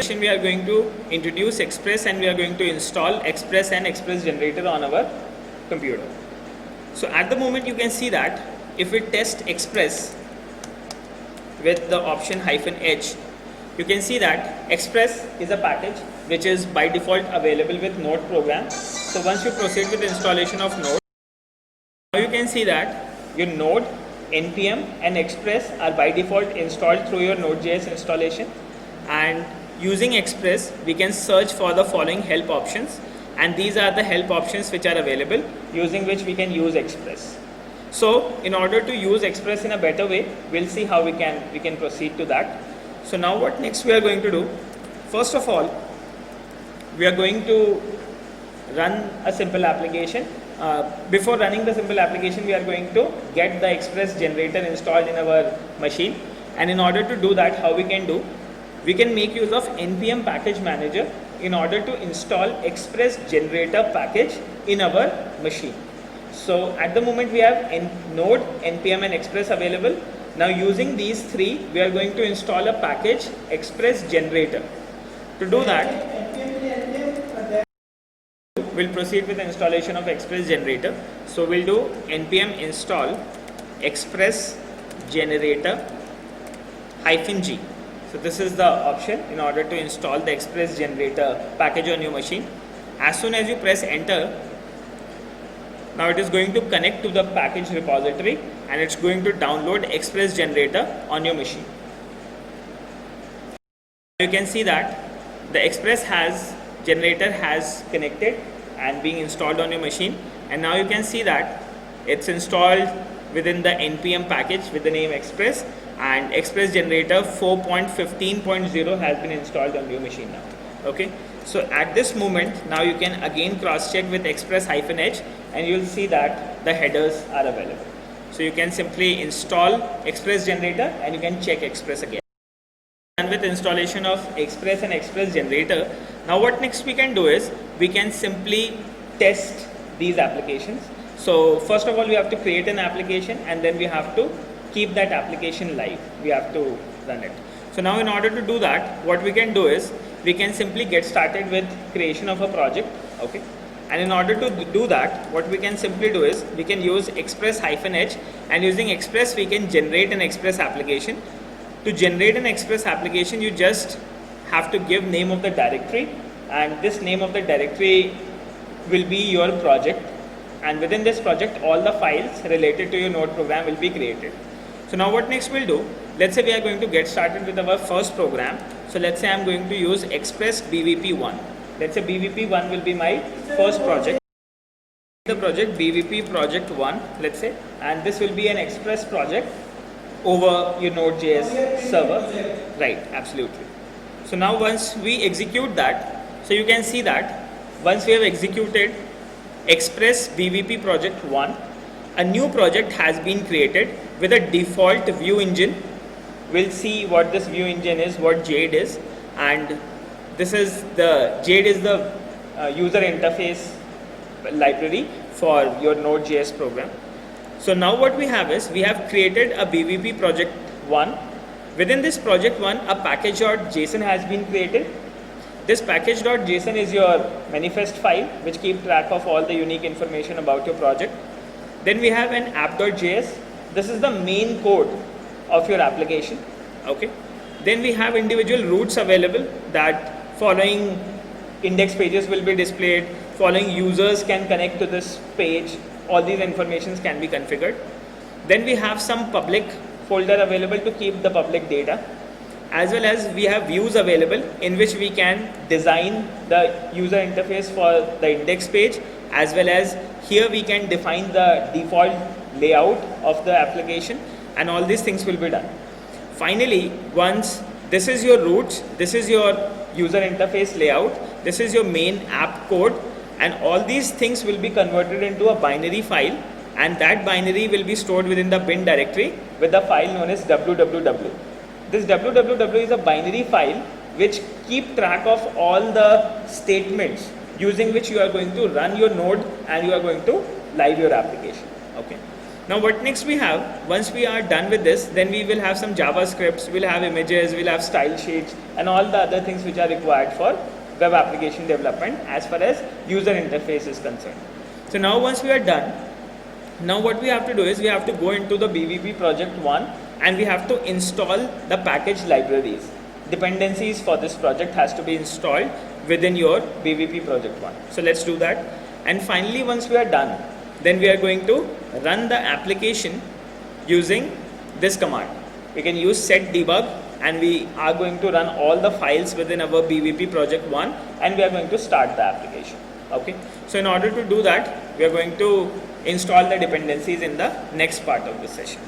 We are going to introduce Express and we are going to install Express and Express generator on our computer. So at the moment you can see that if we test Express with the option -H, you can see that Express is a package which is by default available with Node program. So once you proceed with the installation of Node, now you can see that your Node, NPM and Express are by default installed through your Node.js installation, and using Express we can search for the following help options, and these are the help options which are available using which we can use Express. So in order to use Express in a better way, we'll see how we can proceed to that. So now what next we are going to do, first of all we are going to run a simple application. Before running the simple application, we are going to get the Express generator installed in our machine, and in order to do that, how we can do, we can make use of npm package manager in order to install Express generator package in our machine. So at the moment we have Node, npm and Express available. Now using these three, we are going to install a package Express generator. To do that, we'll proceed with the installation of Express generator. So we'll do npm install Express generator -G. So this is the option in order to install the Express generator package on your machine. As soon as you press enter, now it is going to connect to the package repository and it's going to download Express generator on your machine. You can see that the Express generator has connected and being installed on your machine, and now you can see that it's installed within the npm package with the name Express, and Express generator 4.15.0 has been installed on your machine now. Okay, so at this moment now you can again cross check with Express-H and you'll see that the headers are available. So you can simply install Express generator and you can check Express again. And with installation of Express and Express generator, now what next we can do is we can simply test these applications. So first of all we have to create an application and then we have to keep that application live. We have to run it. So now in order to do that, what we can do is we can simply get started with creation of a project. Okay, and in order to do that, what we can simply do is we can use Express-H, and using Express we can generate an Express application. To generate an Express application, you just have to give name of the directory, and this name of the directory will be your project, and within this project all the files related to your Node program will be created. So now what next we'll do, let's say we are going to get started with our first program. So let's say I'm going to use Express BVP1. Let's say BVP1 will be my first project. The project BVP project 1, let's say, and this will be an Express project over your Node.js server. Right, absolutely. So now once we execute that, so you can see that once we have executed Express BVP project 1, a new project has been created with a default view engine. We'll see what this view engine is, what Jade is, and this is the Jade is the user interface library for your Node.js program. So now what we have is we have created a BVP project 1. Within this project 1, a package.json has been created. This package.json is your manifest file which keep track of all the unique information about your project. Then we have an app.js. This is the main code of your application. Okay. Then we have individual routes available that following index pages will be displayed, following users can connect to this page. All these informations can be configured. Then we have some public folder available to keep the public data, as well as we have views available in which we can design the user interface for the index page, as well as here we can define the default layout of the application, and all these things will be done. Finally, once this is your routes, this is your user interface layout, this is your main app code, and all these things will be converted into a binary file, and that binary will be stored within the bin directory with the file known as www. This www is a binary file which keep track of all the statements using which you are going to run your node and you are going to live your application. Okay. Now what next we have, once we are done with this, then we will have some JavaScripts, we'll have images, we'll have style sheets and all the other things which are required for web application development as far as user interface is concerned. So now once we are done, now what we have to do is we have to go into the BVP project 1 and we have to install the package libraries. Dependencies for this project has to be installed within your BVP project 1. So let's do that. And finally, once we are done, then we are going to run the application using this command. We can use set debug and we are going to run all the files within our BVP project 1 and we are going to start the application. Okay. So in order to do that, we are going to install the dependencies in the next part of the session.